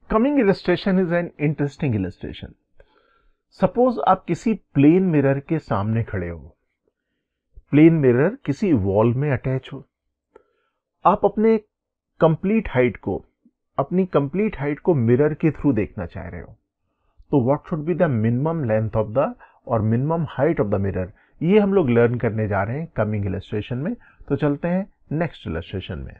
Coming illustration is an interesting illustration. Suppose आप किसी plane mirror के सामने खड़े हो, प्लेन मिरर किसी वॉल में अटैच हो, आप अपनी कंप्लीट हाइट को मिरर के थ्रू देखना चाह रहे हो, तो what should be the minimum length of the और minimum height of the mirror, ये हम लोग लर्न करने जा रहे हैं कमिंग इलस्ट्रेशन में। तो चलते हैं नेक्स्ट इलस्ट्रेशन में।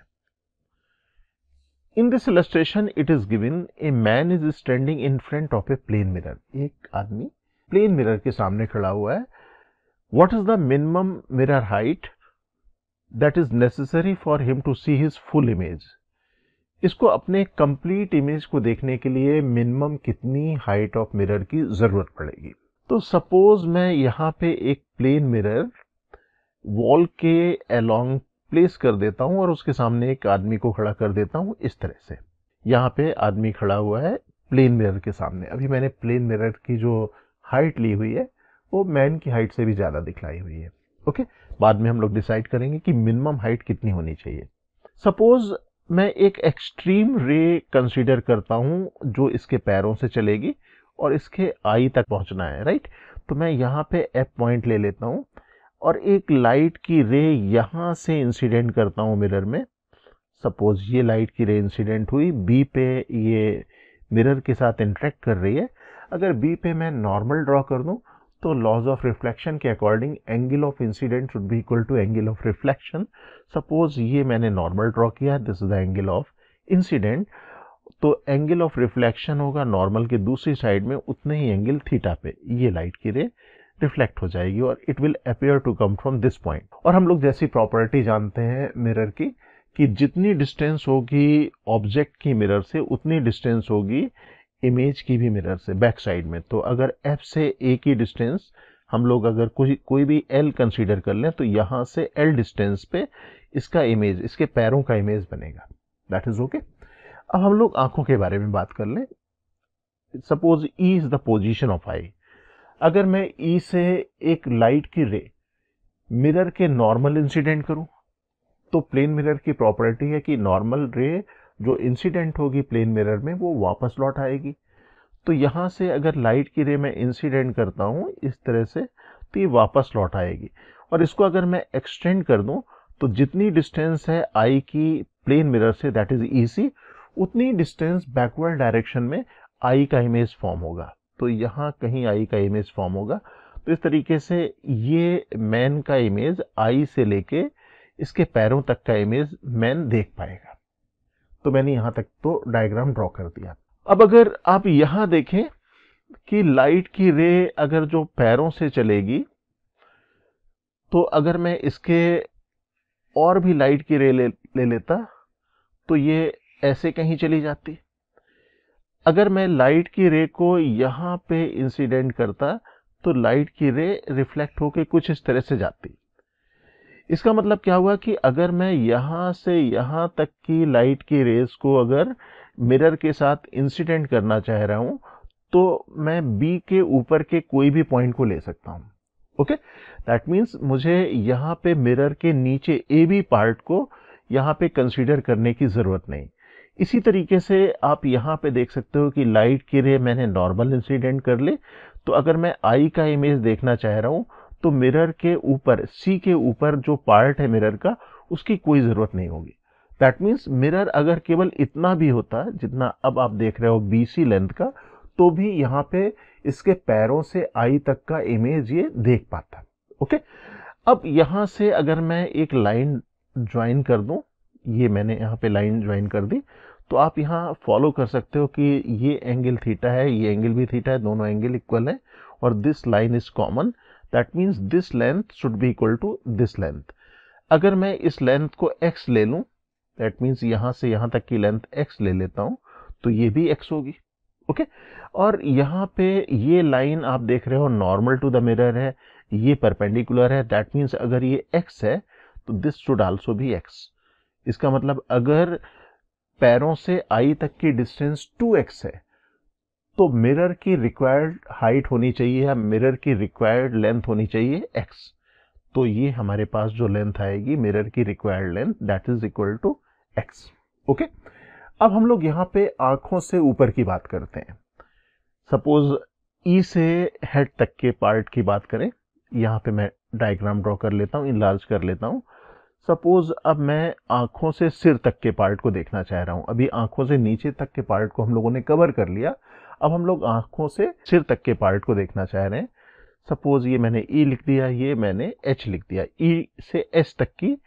In this illustration, it is given a man is standing in front of a plane mirror. एक आदमी प्लेन मिरर के सामने खड़ा हुआ है। What is the minimum mirror height that is necessary for him to see his full image? इसको अपने complete image को देखने के लिए मिनिमम कितनी हाइट ऑफ मिरर की जरूरत पड़ेगी। तो सपोज मैं यहाँ पे एक प्लेन मिरर वॉल के अलोंग प्लेस कर देता हूं और उसके सामने एक आदमी को खड़ा कर देता हूं इस तरह से। यहाँ पे आदमी खड़ा हुआ है प्लेन मिरर के सामने। अभी मैंने प्लेन मिरर की जो हाइट ली हुई है वो मैन की हाइट से भी ज्यादा दिखलाई हुई है। ओके, बाद में हम लोग डिसाइड करेंगे कि मिनिमम हाइट कितनी होनी चाहिए। सपोज मैं एक एक्सट्रीम रे कंसीडर करता हूं जो इसके पैरों से चलेगी और इसके आई तक पहुंचना है, राइट। तो मैं यहाँ पे एफ पॉइंट ले लेता हूं और एक लाइट की रे यहां से इंसिडेंट करता हूं मिरर में। सपोज ये लाइट की रे इंसिडेंट हुई बी पे, ये मिरर के साथ इंटरेक्ट कर रही है। अगर बी पे मैं नॉर्मल ड्रॉ कर दूं तो लॉज ऑफ रिफ्लेक्शन के according angle of incident should be equal to angle of reflection. Suppose ये मैंने नॉर्मल ड्रॉ किया, this is the angle of incident, तो एंगल ऑफ रिफ्लेक्शन होगा नॉर्मल के दूसरी साइड में उतने ही एंगल थीटा पे ये लाइट की रे रिफ्लेक्ट हो जाएगी और it will appear to come from this point. और हम लोग जैसी प्रॉपर्टी जानते हैं मिरर की कि जितनी डिस्टेंस होगी ऑब्जेक्ट की मिरर से उतनी डिस्टेंस होगी इमेज की भी मिरर से बैक साइड में। तो अगर एफ से ए की डिस्टेंस हम लोग अगर कोई भी एल कंसीडर कर लें तो यहां से एल डिस्टेंस पे इसका इमेज, इसके पैरों का इमेज बनेगा। That is okay. अब हम लोग आंखों के बारे में बात कर लें। Suppose E is the position of eye. अगर मैं ई से एक लाइट की रे मिरर के नॉर्मल इंसिडेंट करूं तो प्लेन मिरर की प्रॉपर्टी है कि नॉर्मल रे जो इंसिडेंट होगी प्लेन मिरर में वो वापस लौट आएगी। तो यहां से अगर लाइट की रे मैं इंसिडेंट करता हूं इस तरह से तो ये वापस लौट आएगी। और इसको अगर मैं एक्सटेंड कर दूं तो जितनी डिस्टेंस है आई की प्लेन मिरर से दैट इज ई सी, उतनी डिस्टेंस बैकवर्ड डायरेक्शन में आई का इमेज फॉर्म होगा। तो यहां कहीं आई का इमेज फॉर्म होगा। तो इस तरीके से ये मैन का इमेज आई से लेके इसके पैरों तक का इमेज मैन देख पाएगा। तो मैंने यहां तक तो डायग्राम ड्रॉ कर दिया। अब अगर आप यहां देखें कि लाइट की रे अगर जो पैरों से चलेगी तो अगर मैं इसके और भी लाइट की रे ले लेता तो ये ऐसे कहीं चली जाती। अगर मैं लाइट की रे को यहां पे इंसिडेंट करता तो लाइट की रे रिफ्लेक्ट होके कुछ इस तरह से जाती। इसका मतलब क्या हुआ कि अगर मैं यहां से यहां तक की लाइट की रेस को अगर मिरर के साथ इंसिडेंट करना चाह रहा हूं तो मैं बी के ऊपर के कोई भी पॉइंट को ले सकता हूं। ओके, दैट मीन्स मुझे यहां पे मिरर के नीचे ए बी पार्ट को यहां पे कंसीडर करने की जरूरत नहीं। इसी तरीके से आप यहां पे देख सकते हो कि लाइट की रे मैंने नॉर्मल इंसिडेंट कर ली। तो अगर मैं आई का इमेज देखना चाह रहा हूं तो मिरर के ऊपर सी के ऊपर जो पार्ट है मिरर का उसकी कोई जरूरत नहीं होगी। दैट मीन्स मिरर अगर केवल इतना भी होता जितना अब आप देख रहे हो बीसी लेंथ का, तो भी यहाँ पे इसके पैरों से आई तक का इमेज ये देख पाता। ओके, अब यहां से अगर मैं एक लाइन ज्वाइन कर दूं, ये मैंने यहाँ पे लाइन ज्वाइन कर दी, तो आप यहाँ फॉलो कर सकते हो कि ये एंगल थीटा है, ये एंगल भी थीटा है, दोनों एंगल इक्वल है और this line is common. That means this length should be equal to this length. अगर मैं इस लेंथ को x ले लूं, दैट मीन्स यहां से यहां तक की लेंथ x ले लेता हूं तो ये भी x होगी। ओके, और यहाँ पे ये लाइन आप देख रहे हो नॉर्मल टू द मिरर है, ये परपेंडिकुलर है। दैट मीन्स अगर ये x है तो this should also be x। इसका मतलब अगर पैरों से आई तक की डिस्टेंस 2x है तो मिरर की रिक्वायर्ड हाइट होनी चाहिए या मिरर की रिक्वायर्ड लेंथ होनी चाहिए x। तो ये हमारे पास जो लेंथ आएगी मिरर की required length that is equal to x। Okay, अब हम लोग यहाँ पे आंखों से ऊपर की बात करते हैं। सपोज ई से हेड तक के पार्ट की बात करें, यहाँ पे मैं डायग्राम ड्रॉ कर लेता हूँ, इनलार्ज कर लेता हूँ। सपोज अब मैं आंखों से सिर तक के पार्ट को देखना चाह रहा हूँ। अभी आंखों से नीचे तक के पार्ट को हम लोगों ने कवर कर लिया, अब हम लोग आंखों से सिर तक के पार्ट को देखना चाह रहे हैं। सपोज ये मैंने ई लिख दिया, ये मैंने एच लिख दिया। ई से एच तक की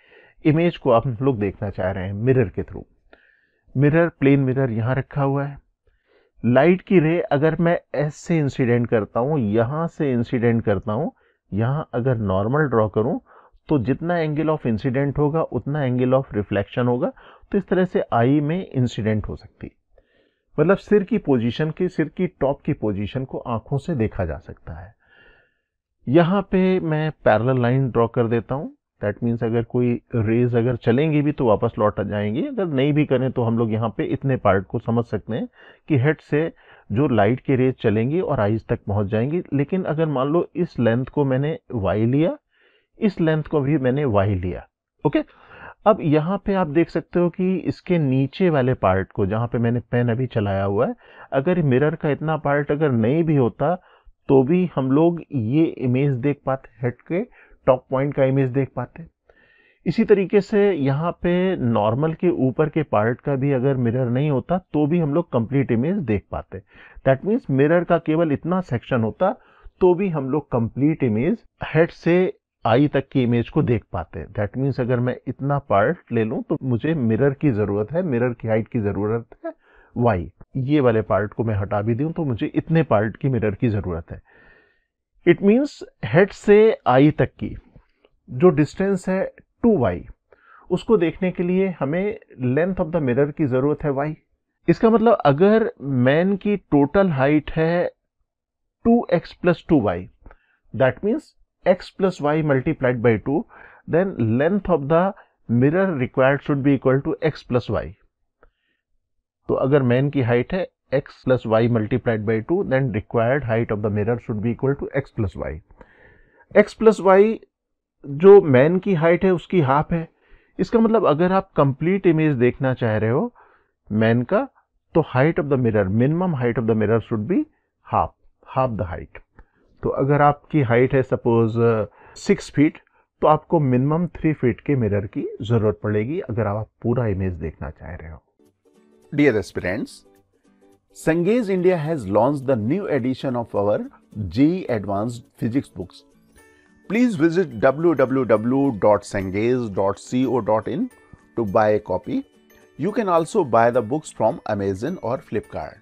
इमेज को आप लोग देखना चाह रहे हैं मिरर के थ्रू। मिरर, प्लेन मिरर यहाँ रखा हुआ है। लाइट की रे अगर मैं एस से इंसिडेंट करता हूँ, यहाँ से इंसिडेंट करता हूँ, यहाँ अगर नॉर्मल ड्रॉ करूँ तो जितना एंगल ऑफ इंसिडेंट होगा उतना एंगल ऑफ रिफ्लेक्शन होगा। तो इस तरह से आई में इंसिडेंट हो सकती है, मतलब सिर की पोजीशन की, सिर की टॉप की पोजीशन को आंखों से देखा जा सकता है। यहाँ पे मैं पैरेलल लाइन ड्रॉ कर देता हूँ। दैट मीन्स अगर कोई रेज अगर चलेंगी भी तो वापस लौट जाएंगी, अगर नहीं भी करें तो हम लोग यहाँ पे इतने पार्ट को समझ सकते हैं कि हेड से जो लाइट की रेज चलेंगी और आईज तक पहुंच जाएंगी। लेकिन अगर मान लो इस लेंथ को मैंने वाई लिया, इस लेंथ को भी मैंने वाई लिया, ओके। अब यहाँ पे आप देख सकते हो कि इसके नीचे वाले पार्ट को, जहाँ पे मैंने पेन अभी चलाया हुआ है, अगर मिरर का इतना पार्ट अगर नहीं भी होता तो भी हम लोग ये इमेज देख पाते, हेड के टॉप पॉइंट का इमेज देख पाते। इसी तरीके से यहाँ पे नॉर्मल के ऊपर के पार्ट का भी अगर मिरर नहीं होता तो भी हम लोग कंप्लीट इमेज देख पाते। दैट मीन्स मिरर का केवल इतना सेक्शन होता तो भी हम लोग कंप्लीट इमेज हेड से आई तक की इमेज को देख पाते। दैट मीन्स अगर मैं इतना पार्ट ले लूं तो मुझे मिरर की जरूरत है, मिरर की हाइट की जरूरत है वाई। ये वाले पार्ट को मैं हटा भी दूं तो मुझे इतने पार्ट की मिरर की जरूरत है। इट मीन्स हेड से आई तक की जो डिस्टेंस है 2y, उसको देखने के लिए हमें लेंथ ऑफ द मिरर की जरूरत है y। इसका मतलब अगर मैन की टोटल हाइट है 2x plus 2y, that means x plus y multiplied by 2, then length of the mirror required should be equal to x plus y। तो अगर मैन की हाइट है x plus y multiplied by 2, then required height of the mirror should be equal to x plus y। x plus y जो man की height है उसकी half है। इसका मतलब अगर आप कंप्लीट इमेज देखना चाह रहे हो मैन का, तो height of the mirror, minimum height of the mirror should be half the height. तो अगर आपकी हाइट है सपोज 6 फीट, तो आपको मिनिमम 3 फीट के मिरर की जरूरत पड़ेगी अगर आप पूरा इमेज देखना चाह रहे हो। Dear aspirants, Cengage India has launched the new edition of our JEE Advanced Physics books. Please visit www.cengage.co.in to buy a copy. You can also buy the books from Amazon or Flipkart.